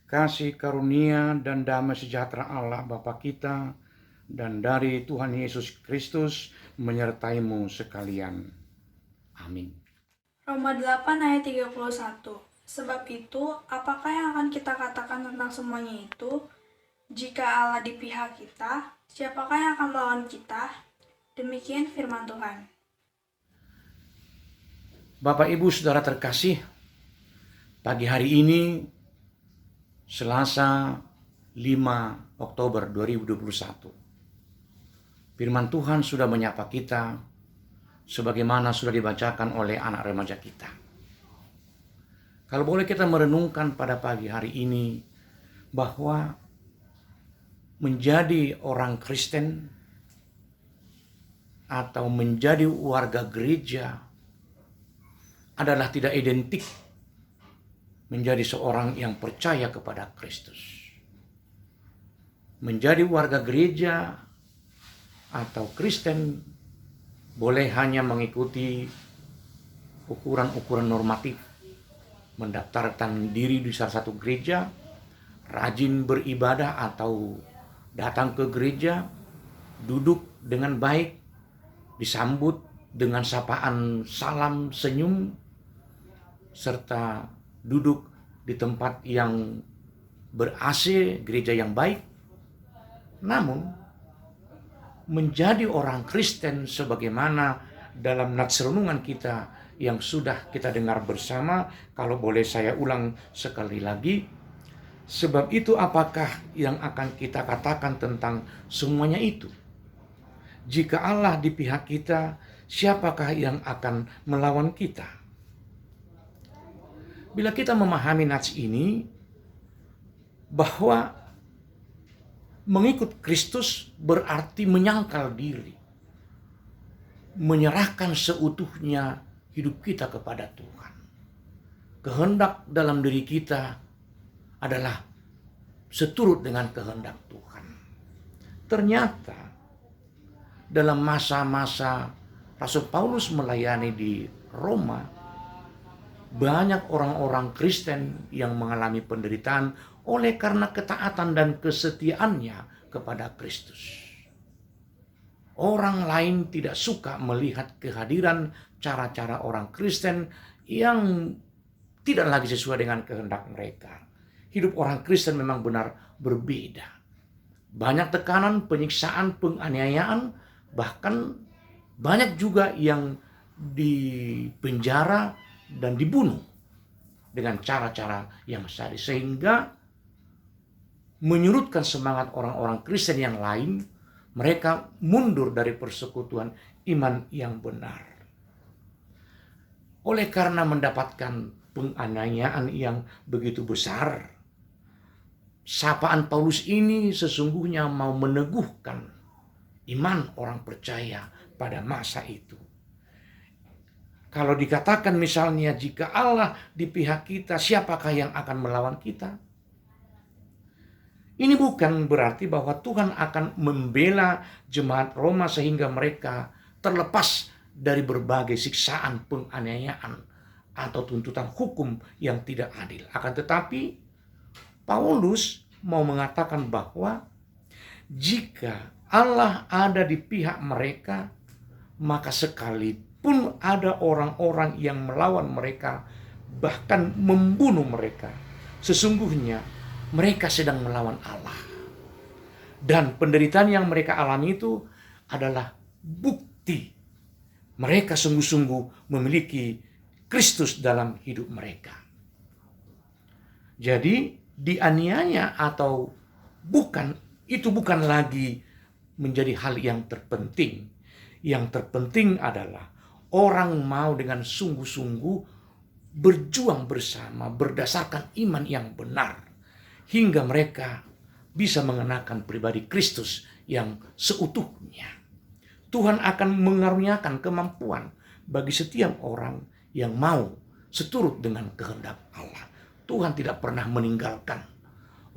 Kasih karunia dan damai sejahtera Allah Bapa kita dan dari Tuhan Yesus Kristus menyertaimu sekalian. Amin. Roma 8 ayat 31. Sebab itu, apakah yang akan kita katakan tentang semuanya itu? Jika Allah di pihak kita, siapakah yang akan melawan kita? Demikian firman Tuhan. Bapak Ibu Saudara terkasih, pagi hari ini Selasa 5 Oktober 2021. Firman Tuhan sudah menyapa kita sebagaimana sudah dibacakan oleh anak remaja kita. Kalau boleh kita merenungkan pada pagi hari ini bahwa menjadi orang Kristen atau menjadi warga gereja adalah tidak identik menjadi seorang yang percaya kepada Kristus. Menjadi warga gereja atau Kristen boleh hanya mengikuti ukuran-ukuran normatif, mendaftarkan diri di salah satu gereja, rajin beribadah atau datang ke gereja, duduk dengan baik, disambut dengan sapaan salam senyum, serta duduk di tempat yang ber-AC, gereja yang baik. Namun, menjadi orang Kristen sebagaimana dalam nats renungan kita yang sudah kita dengar bersama, kalau boleh saya ulang sekali lagi, sebab itu apakah yang akan kita katakan tentang semuanya itu? Jika Allah di pihak kita, siapakah yang akan melawan kita? Bila kita memahami nats ini, bahwa mengikut Kristus berarti menyangkal diri, menyerahkan seutuhnya hidup kita kepada Tuhan. Kehendak dalam diri kita adalah seturut dengan kehendak Tuhan. Ternyata dalam masa-masa Rasul Paulus melayani di Roma, banyak orang-orang Kristen yang mengalami penderitaan oleh karena ketaatan dan kesetiaannya kepada Kristus. Orang lain tidak suka melihat kehadiran cara-cara orang Kristen yang tidak lagi sesuai dengan kehendak mereka. Hidup orang Kristen memang benar berbeda. Banyak tekanan, penyiksaan, penganiayaan, bahkan banyak juga yang dipenjara dan dibunuh dengan cara-cara yang sadis, sehingga menyurutkan semangat orang-orang Kristen yang lain. Mereka mundur dari persekutuan iman yang benar. Oleh karena mendapatkan penganiayaan yang begitu besar, sapaan Paulus ini sesungguhnya mau meneguhkan iman orang percaya pada masa itu. Kalau dikatakan misalnya, jika Allah di pihak kita, siapakah yang akan melawan kita? Ini bukan berarti bahwa Tuhan akan membela jemaat Roma sehingga mereka terlepas dari berbagai siksaan, penganiayaan, atau tuntutan hukum yang tidak adil. Akan tetapi, Paulus mau mengatakan bahwa jika Allah ada di pihak mereka, maka sekalipun ada orang-orang yang melawan mereka, bahkan membunuh mereka, sesungguhnya mereka sedang melawan Allah. Dan penderitaan yang mereka alami itu adalah bukti mereka sungguh-sungguh memiliki Kristus dalam hidup mereka. Jadi dianiaya atau bukan, itu bukan lagi menjadi hal yang terpenting. Yang terpenting adalah orang mau dengan sungguh-sungguh berjuang bersama berdasarkan iman yang benar, hingga mereka bisa mengenakan pribadi Kristus yang seutuhnya. Tuhan akan mengaruniakan kemampuan bagi setiap orang yang mau seturut dengan kehendak Allah. Tuhan tidak pernah meninggalkan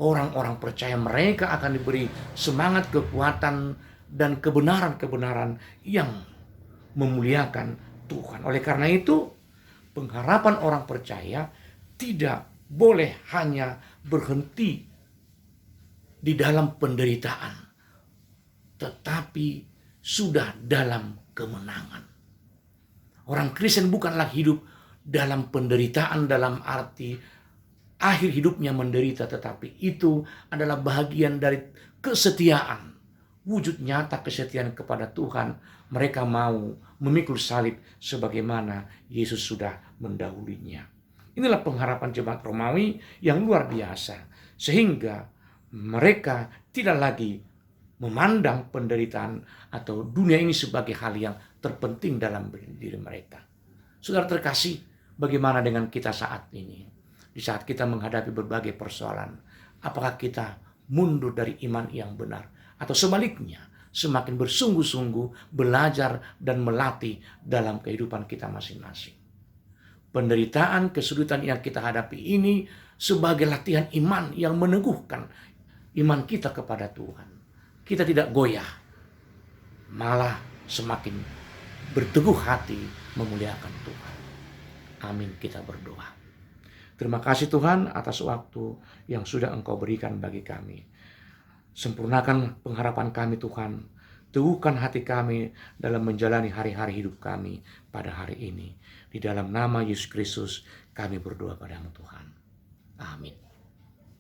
orang-orang percaya. Mereka akan diberi semangat, kekuatan, dan kebenaran-kebenaran yang memuliakan Tuhan. Oleh karena itu, pengharapan orang percaya tidak boleh hanya berhenti di dalam penderitaan, tetapi sudah dalam kemenangan. Orang Kristen bukanlah hidup dalam penderitaan dalam arti akhir hidupnya menderita, tetapi itu adalah bagian dari kesetiaan, wujud nyata kesetiaan kepada Tuhan. Mereka mau memikul salib sebagaimana Yesus sudah mendahulunya. Inilah pengharapan jemaat Romawi yang luar biasa, sehingga mereka tidak lagi memandang penderitaan atau dunia ini sebagai hal yang terpenting dalam diri mereka. Saudara terkasih, bagaimana dengan kita saat ini? Di saat kita menghadapi berbagai persoalan, apakah kita mundur dari iman yang benar? Atau sebaliknya, semakin bersungguh-sungguh belajar dan melatih dalam kehidupan kita masing-masing. Penderitaan, kesulitan yang kita hadapi ini sebagai latihan iman yang meneguhkan iman kita kepada Tuhan. Kita tidak goyah, malah semakin berteguh hati memuliakan Tuhan. Amin, kita berdoa. Terima kasih Tuhan atas waktu yang sudah Engkau berikan bagi kami. Sempurnakan pengharapan kami Tuhan. Teguhkan hati kami dalam menjalani hari-hari hidup kami pada hari ini. Di dalam nama Yesus Kristus kami berdoa padamu Tuhan. Amin.